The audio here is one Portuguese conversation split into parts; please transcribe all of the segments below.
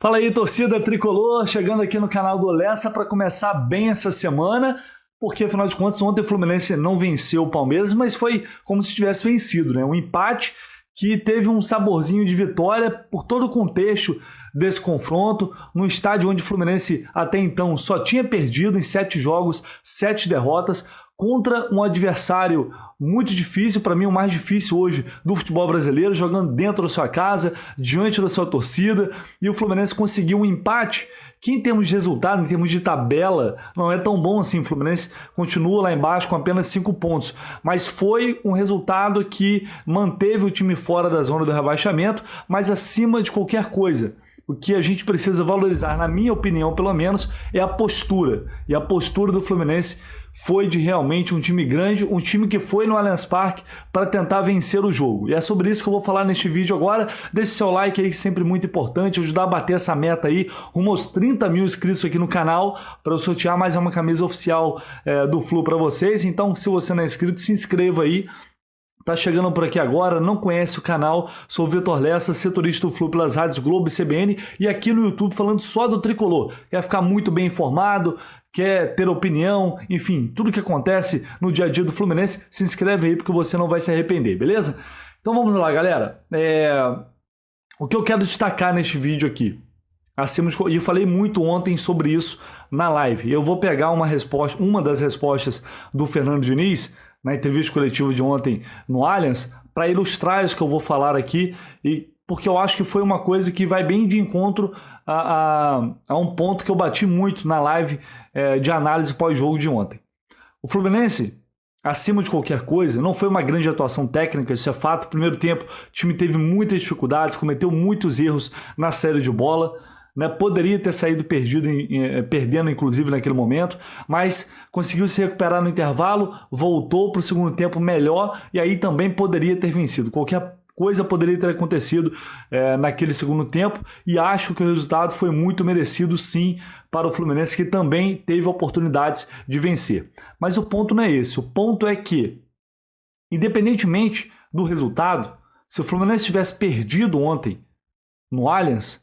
Fala aí, torcida tricolor, chegando aqui no canal do Lessa para começar bem essa semana, porque afinal de contas ontem o Fluminense não venceu o Palmeiras, mas foi como se tivesse vencido, né? Um empate que teve um saborzinho de vitória por todo o contexto desse confronto, num estádio onde o Fluminense até então só tinha perdido em 7 jogos, 7 derrotas, contra um adversário muito difícil, para mim o mais difícil hoje do futebol brasileiro, jogando dentro da sua casa, diante da sua torcida, e o Fluminense conseguiu um empate que em termos de resultado, em termos de tabela, não é tão bom assim. O Fluminense continua lá embaixo com apenas 5 pontos, mas foi um resultado que manteve o time fora da zona do rebaixamento, mas acima de qualquer coisa. O que a gente precisa valorizar, na minha opinião, pelo menos, é a postura. E a postura do Fluminense foi de realmente um time grande, um time que foi no Allianz Parque para tentar vencer o jogo. E é sobre isso que eu vou falar neste vídeo agora. Deixe seu like aí, sempre muito importante, ajudar a bater essa meta aí, rumo aos 30 mil inscritos aqui no canal, para eu sortear mais uma camisa oficial do Flu para vocês. Então, se você não é inscrito, se inscreva aí. Tá chegando por aqui agora, não conhece o canal, sou Vitor Lessa, setorista do Flu pelas rádios Globo e CBN e aqui no YouTube falando só do tricolor. Quer ficar muito bem informado, quer ter opinião, enfim, tudo que acontece no dia a dia do Fluminense, se inscreve aí porque você não vai se arrepender, beleza? Então vamos lá, galera. O que eu quero destacar neste vídeo aqui, e eu falei muito ontem sobre isso na live, eu vou pegar uma das respostas do Fernando Diniz, na entrevista coletiva de ontem no Allianz, para ilustrar isso que eu vou falar aqui, e porque eu acho que foi uma coisa que vai bem de encontro a um ponto que eu bati muito na live de análise pós-jogo de ontem. O Fluminense, acima de qualquer coisa, não foi uma grande atuação técnica, isso é fato. Primeiro tempo, o time teve muitas dificuldades, cometeu muitos erros na saída de bola, né? Poderia ter saído perdendo inclusive naquele momento, mas conseguiu se recuperar no intervalo, voltou para o segundo tempo melhor e aí também poderia ter vencido. Qualquer coisa poderia ter acontecido naquele segundo tempo e acho que o resultado foi muito merecido sim para o Fluminense, que também teve oportunidades de vencer. Mas o ponto não é esse, o ponto é que, independentemente do resultado, se o Fluminense tivesse perdido ontem no Allianz,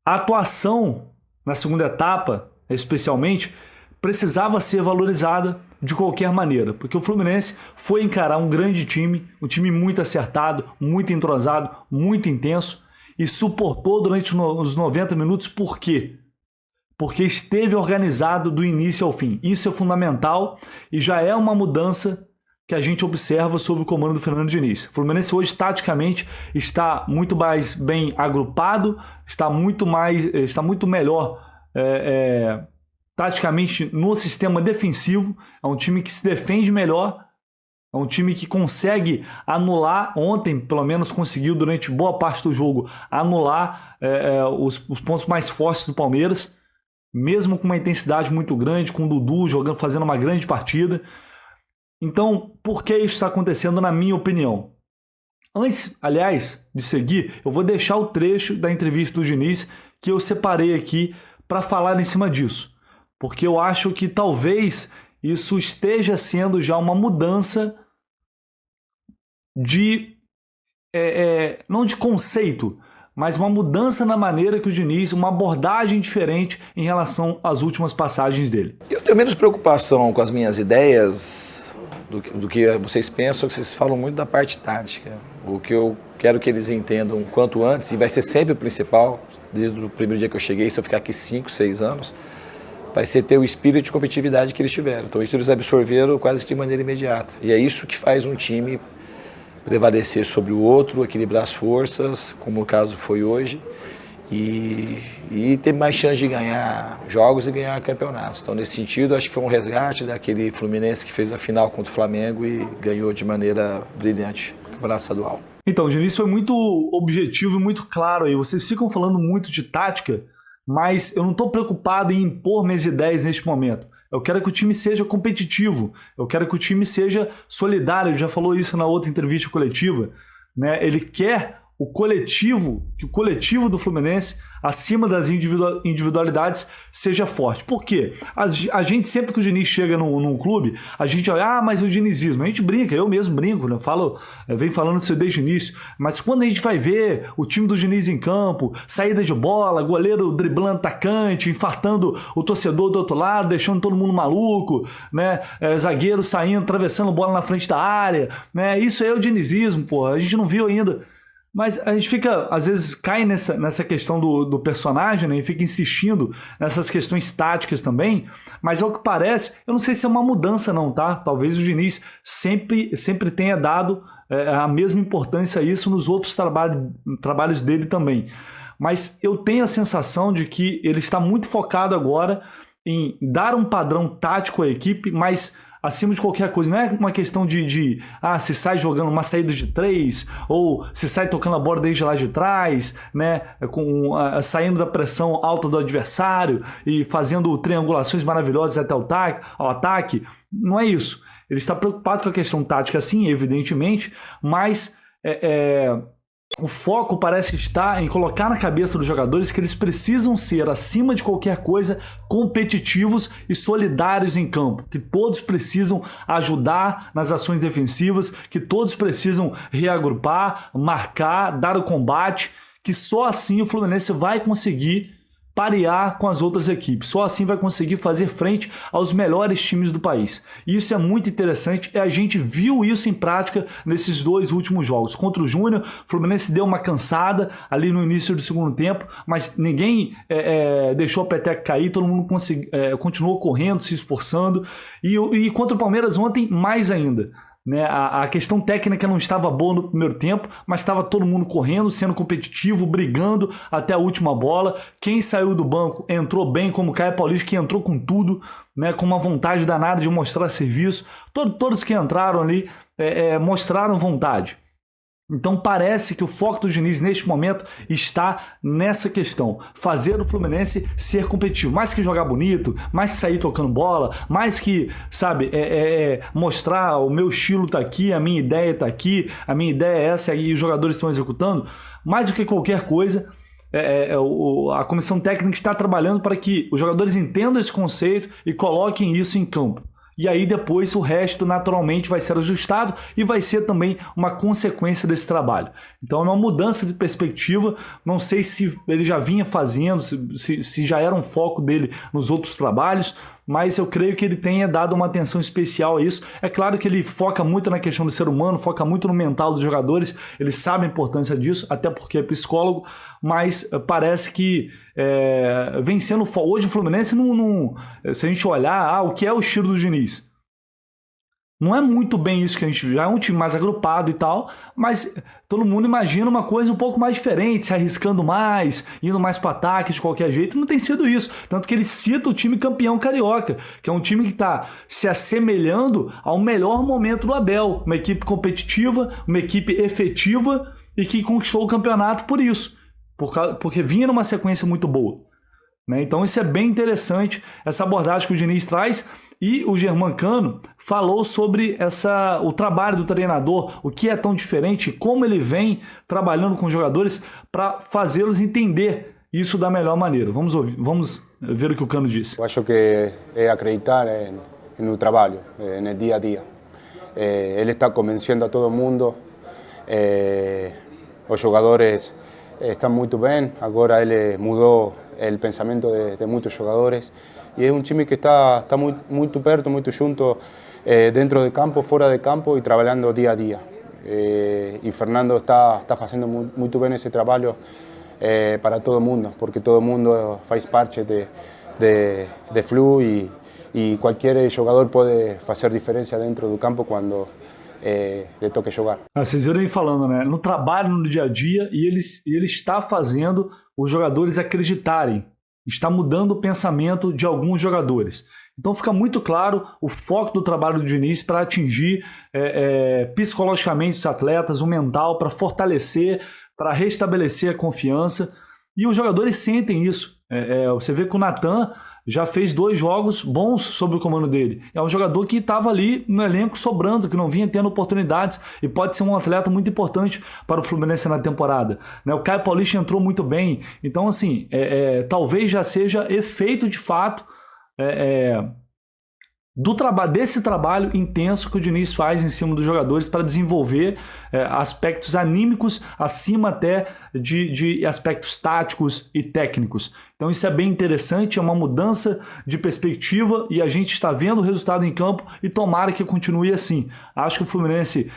a atuação na segunda etapa, especialmente, precisava ser valorizada de qualquer maneira, porque o Fluminense foi encarar um grande time, um time muito acertado, muito entrosado, muito intenso, e suportou durante os 90 minutos. Por quê? Porque esteve organizado do início ao fim. Isso é fundamental e já é uma mudança que a gente observa sob o comando do Fernando Diniz. O Fluminense hoje, taticamente, está muito mais bem agrupado, está muito melhor taticamente no sistema defensivo. É um time que se defende melhor, é um time que consegue anular, ontem pelo menos conseguiu durante boa parte do jogo, anular os pontos mais fortes do Palmeiras, mesmo com uma intensidade muito grande, com o Dudu jogando, fazendo uma grande partida. Então, por que isso está acontecendo, na minha opinião? Antes, aliás, de seguir, eu vou deixar o trecho da entrevista do Diniz que eu separei aqui para falar em cima disso. Porque eu acho que talvez isso esteja sendo já uma mudança não de conceito, mas uma mudança na maneira que o Diniz, uma abordagem diferente em relação às últimas passagens dele. Eu tenho menos preocupação com as minhas ideias do que vocês pensam, que vocês falam muito da parte tática. O que eu quero que eles entendam o quanto antes, e vai ser sempre o principal, desde o primeiro dia que eu cheguei, se eu ficar aqui 5, 6 anos, vai ser ter o espírito de competitividade que eles tiveram. Então isso eles absorveram quase que de maneira imediata. E é isso que faz um time prevalecer sobre o outro, equilibrar as forças, como o caso foi hoje, e ter mais chance de ganhar jogos e ganhar campeonatos. Então, nesse sentido, acho que foi um resgate daquele Fluminense que fez a final contra o Flamengo e ganhou de maneira brilhante o campeonato estadual. Então, o Diniz foi muito objetivo e muito claro aí. Vocês ficam falando muito de tática, mas eu não estou preocupado em impor minhas ideias neste momento. Eu quero que o time seja competitivo, eu quero que o time seja solidário. Ele já falou isso na outra entrevista coletiva, né? Ele quer o coletivo, que o coletivo do Fluminense, acima das individualidades, seja forte. Por quê? A gente, sempre que o Diniz chega num clube, a gente olha, mas o dinizismo, a gente brinca, eu mesmo brinco, né? Venho falando isso desde o início, mas quando a gente vai ver o time do Diniz em campo, saída de bola, goleiro driblando atacante, infartando o torcedor do outro lado, deixando todo mundo maluco, né? Zagueiro saindo, atravessando bola na frente da área, né? Isso aí é o dinizismo, pô, a gente não viu ainda. Mas a gente fica, às vezes, cai nessa questão do personagem, né? E fica insistindo nessas questões táticas também, mas ao que parece, eu não sei se é uma mudança não, tá? Talvez o Diniz sempre tenha dado a mesma importância a isso nos outros trabalhos dele também. Mas eu tenho a sensação de que ele está muito focado agora em dar um padrão tático à equipe, mas acima de qualquer coisa. Não é uma questão se sai jogando uma saída de 3, ou se sai tocando a bola desde lá de trás, né, saindo da pressão alta do adversário e fazendo triangulações maravilhosas até ao ataque. Não é isso. Ele está preocupado com a questão tática, sim, evidentemente, mas o foco parece estar em colocar na cabeça dos jogadores que eles precisam ser, acima de qualquer coisa, competitivos e solidários em campo, que todos precisam ajudar nas ações defensivas, que todos precisam reagrupar, marcar, dar o combate, que só assim o Fluminense vai conseguir parear com as outras equipes. Só assim vai conseguir fazer frente aos melhores times do país. E isso é muito interessante e a gente viu isso em prática nesses 2 últimos jogos. Contra o Júnior, o Fluminense deu uma cansada ali no início do segundo tempo, mas ninguém deixou a peteca cair, todo mundo continuou correndo, se esforçando. E contra o Palmeiras ontem, mais ainda. Né? A questão técnica não estava boa no primeiro tempo, mas estava todo mundo correndo, sendo competitivo, brigando até a última bola. Quem saiu do banco entrou bem, como o Caio Paulista, que entrou com tudo, né? Com uma vontade danada de mostrar serviço. Todos que entraram ali mostraram vontade. Então parece que o foco do Diniz neste momento está nessa questão, fazer o Fluminense ser competitivo, mais que jogar bonito, mais que sair tocando bola, mais que, sabe, mostrar o meu estilo tá aqui, a minha ideia tá aqui, a minha ideia é essa e os jogadores estão executando, mais do que qualquer coisa. A comissão técnica está trabalhando para que os jogadores entendam esse conceito e coloquem isso em campo. E aí depois o resto naturalmente vai ser ajustado e vai ser também uma consequência desse trabalho. Então é uma mudança de perspectiva, não sei se ele já vinha fazendo, se já era um foco dele nos outros trabalhos, mas eu creio que ele tenha dado uma atenção especial a isso. É claro que ele foca muito na questão do ser humano, foca muito no mental dos jogadores, ele sabe a importância disso, até porque é psicólogo, mas parece que vem sendo... Hoje o Fluminense, se a gente olhar o que é o estilo do Diniz, não é muito bem isso que a gente já é um time mais agrupado e tal, mas todo mundo imagina uma coisa um pouco mais diferente, se arriscando mais, indo mais para ataque de qualquer jeito. Não tem sido isso. Tanto que ele cita o time campeão carioca, que é um time que está se assemelhando ao melhor momento do Abel. Uma equipe competitiva, uma equipe efetiva e que conquistou o campeonato por isso, porque vinha numa sequência muito boa. Né? Então isso é bem interessante, essa abordagem que o Diniz traz. E o Germancano falou sobre o trabalho do treinador, o que é tão diferente, como ele vem trabalhando com os jogadores para fazê-los entender isso da melhor maneira. Vamos ver o que o Cano disse. Eu acho que é acreditar no trabalho, no dia a dia. Ele está convencendo a todo mundo, os jogadores estão muito bem, agora ele mudou o pensamento de muitos jogadores e é um time que está muito perto, muito junto, dentro de campo, fora de campo e trabalhando dia a dia. E Fernando está fazendo muito bem esse trabalho para todo mundo, porque todo mundo faz parte de Flu e qualquer jogador pode fazer diferença dentro do campo quando ele toca jogar. Vocês viram ele falando, né? No trabalho, no dia a dia, e ele está fazendo os jogadores acreditarem. Está mudando o pensamento de alguns jogadores. Então fica muito claro o foco do trabalho do Diniz para atingir psicologicamente os atletas, o mental, para fortalecer, para restabelecer a confiança. E os jogadores sentem isso. Você vê que o Natan já fez 2 jogos bons sob o comando dele. É um jogador que estava ali no elenco sobrando, que não vinha tendo oportunidades e pode ser um atleta muito importante para o Fluminense na temporada. O Caio Paulista entrou muito bem. Então, assim, talvez já seja efeito de fato desse trabalho intenso que o Diniz faz em cima dos jogadores para desenvolver aspectos anímicos acima até de aspectos táticos e técnicos. Então isso é bem interessante, é uma mudança de perspectiva e a gente está vendo o resultado em campo e tomara que continue assim. Acho que o Fluminense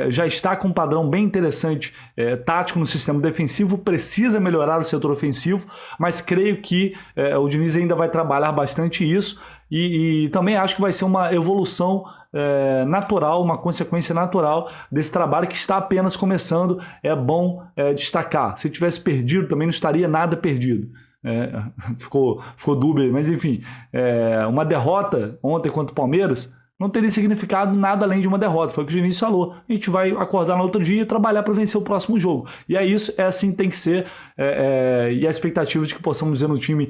já está com um padrão bem interessante tático no sistema defensivo, precisa melhorar o setor ofensivo, mas creio que o Diniz ainda vai trabalhar bastante isso. E também acho que vai ser uma evolução natural, uma consequência natural desse trabalho que está apenas começando. É bom destacar. Se tivesse perdido, também não estaria nada perdido. Ficou dúbio, mas enfim, uma derrota ontem contra o Palmeiras não teria significado nada além de uma derrota. Foi o que o Diniz falou. A gente vai acordar no outro dia e trabalhar para vencer o próximo jogo. E é isso, assim tem que ser. E a expectativa de que possamos ver um time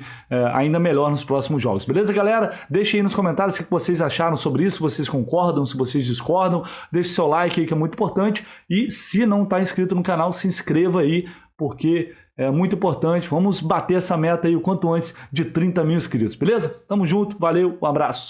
ainda melhor nos próximos jogos. Beleza, galera? Deixe aí nos comentários o que vocês acharam sobre isso, se vocês concordam, se vocês discordam. Deixe seu like aí, que é muito importante. E se não está inscrito no canal, se inscreva aí, porque é muito importante. Vamos bater essa meta aí o quanto antes de 30 mil inscritos. Beleza? Tamo junto, valeu, um abraço.